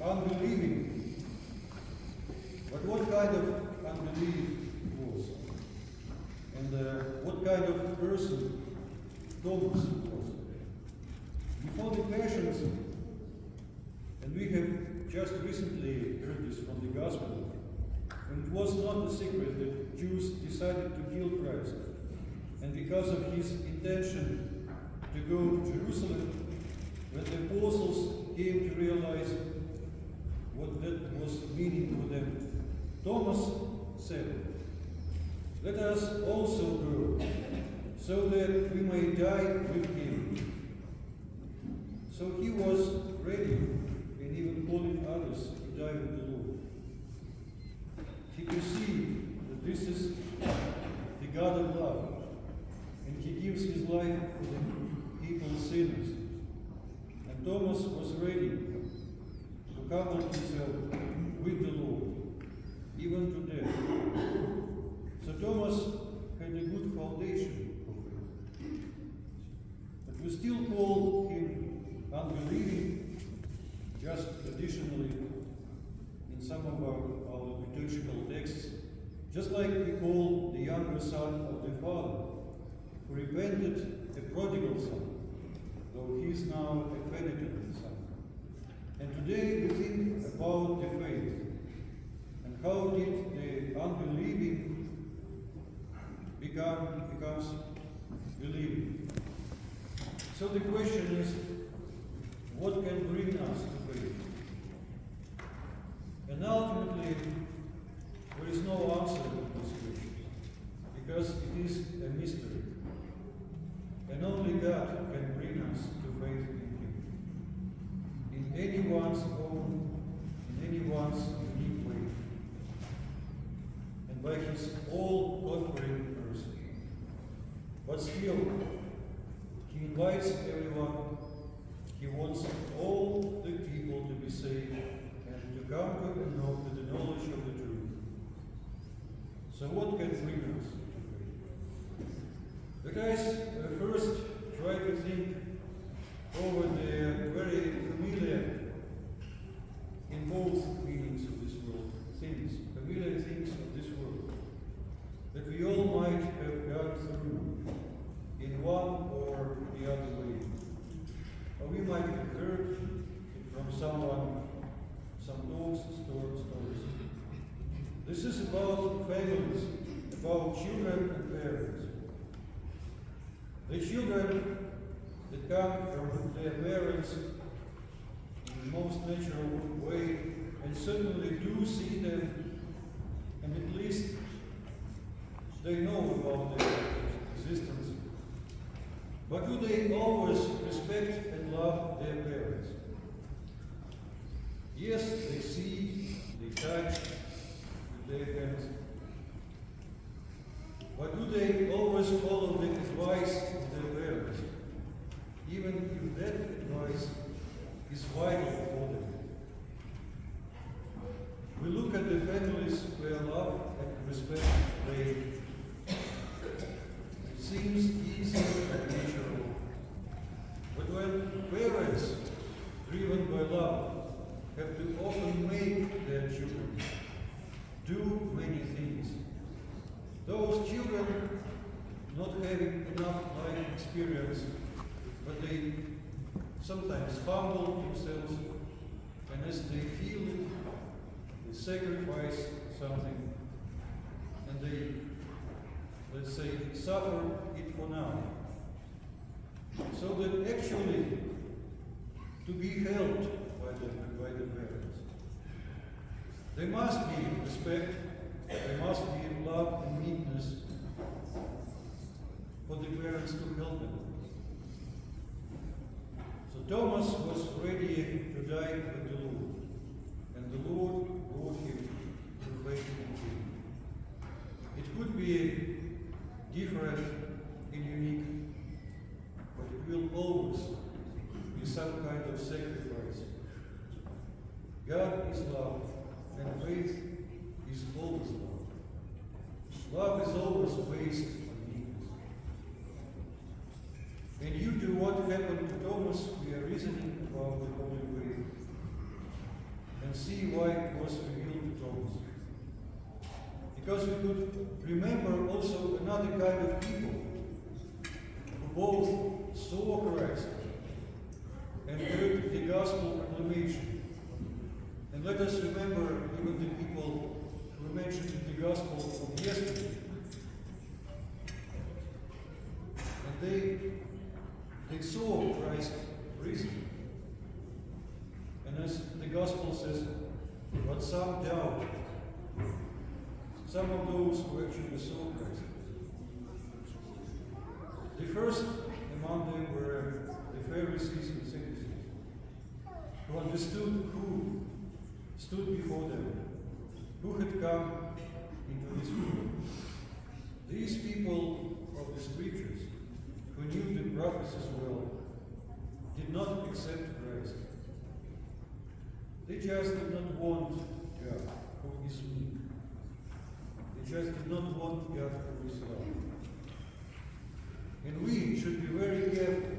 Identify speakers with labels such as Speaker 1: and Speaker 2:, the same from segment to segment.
Speaker 1: unbelieving. But what kind of unbelief was? And what kind of person Thomas was? Before the Passions, and we have just recently heard this from the Gospel, and it was not a secret that Jews decided to kill Christ. And because of his intention to go to Jerusalem, when the apostles came to realize what that was meaning for them, Thomas said, "Let us also go, so that we may die with him." So he was ready, and even calling others to die with the Lord. He perceived that this is the God of love, and he gives his life for the people's sinners. And Thomas was ready to humble himself with the Lord, even to death. So Thomas had a good foundation for faith. But we still call him unbelieving, just additionally in some of our liturgical texts, just like we call the younger son of the father, who repented a prodigal son, though he is now a penitent son. And today we think about the faith, and how did the unbelieving becomes believing. So the question is, what can bring us to faith? And ultimately, there is no answer to this question, because it is a mystery. And only God can bring us to faith in Him, in anyone's own, in anyone's unique way, and by His all-conquering mercy. But still, He invites everyone. He wants all the people to be saved and to come to the knowledge of the truth. So what can bring us to faith? Let us first try to think over the very familiar, in both meanings of this world, familiar things of this world, that we all might have gone through in one or the other way. Or we might have heard it from someone, some talks, stories. This is about families, about children and parents. The children that come from their parents in the most natural way, and certainly do see them, and at least they know about their existence. But do they always respect and love their parents? Yes, they see, they touch with their hands. But do they always follow the advice of their parents, even if that advice is vital for them? We look at the families where love and respect reign. It seems easy and natural. But when parents, driven by love, have to often make their children do many things, those children not having enough life experience, but they sometimes humble themselves, and as they feel it, they sacrifice something, and they, let's say, suffer it for now. So that actually, to be held by the parents, there must be respect, there must be love and meekness for the parents to help them. So Thomas was ready to die with the Lord, and the Lord brought him to faith in Him. It could be different and unique, but it will always be some kind of sacrifice. God is love, and faith is always love. Love is always based on meekness. And due to what happened to Thomas, we are reasoning about the Holy Faith. see why it was revealed to Thomas. Because we could remember also another kind of people who both saw Christ and heard the gospel proclamation. And let us remember even the people who mentioned in the gospel of yesterday. And they saw Christ risen. And as the gospel says, but some doubt. Some of those who actually saw Christ. The first among them were the Pharisees and Sadducees, who understood who stood before them, who had come into this world. These people of the scriptures, who knew the prophets as well, did not accept Christ. They just did not want God, who is me. They just did not want God who is love. And we should be very careful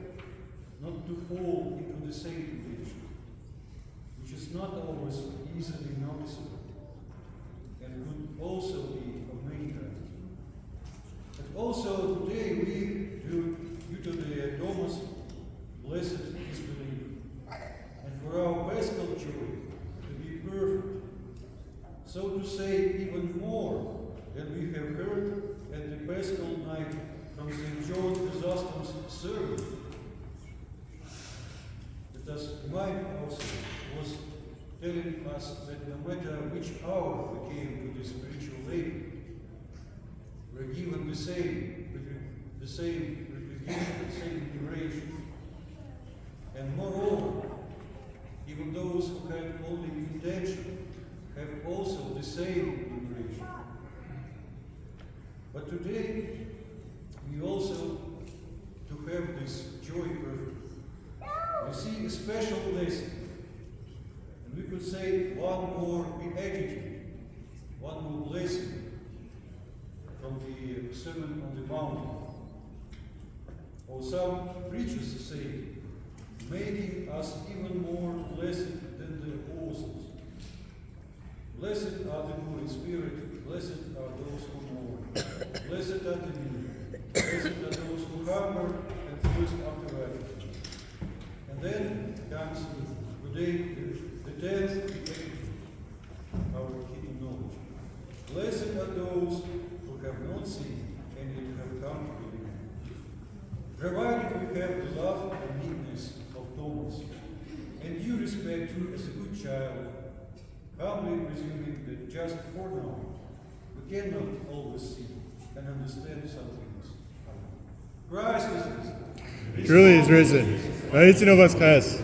Speaker 1: not to fall into the same temptation, which is not always easily noticeable and could also be of many kinds. But also today we, due to the Thomas, blessed his belief, and for our Paschal joy to be perfect, so to say even more than we have heard at the Paschal night from St. John Chrysostom's sermon. Let us remind ourselves, was telling us that no matter which hour we came to the spiritual labor, we're given the same retribution, the same liberation. And moreover, even those who had only intention have also the same liberation. But today, we also, to have this joy perfect, we see a special blessing. And we could say one more beatitude, one more blessing from the Sermon on the Mount. Or some preachers say, making us even more blessed than the apostles. Blessed are the poor in spirit, blessed are those who mourn, blessed are the meek, blessed are those who hunger and thirst after righteousness. And then comes today the 10th beatitude, our hidden knowledge. Blessed are those who have not seen and yet have come to believe. Provided we have the love and meekness of Thomas, and due respect as a good child, humbly presuming that just for now we cannot always see and understand some things. Christ is risen.
Speaker 2: Truly is risen. Радуйте на воскрес!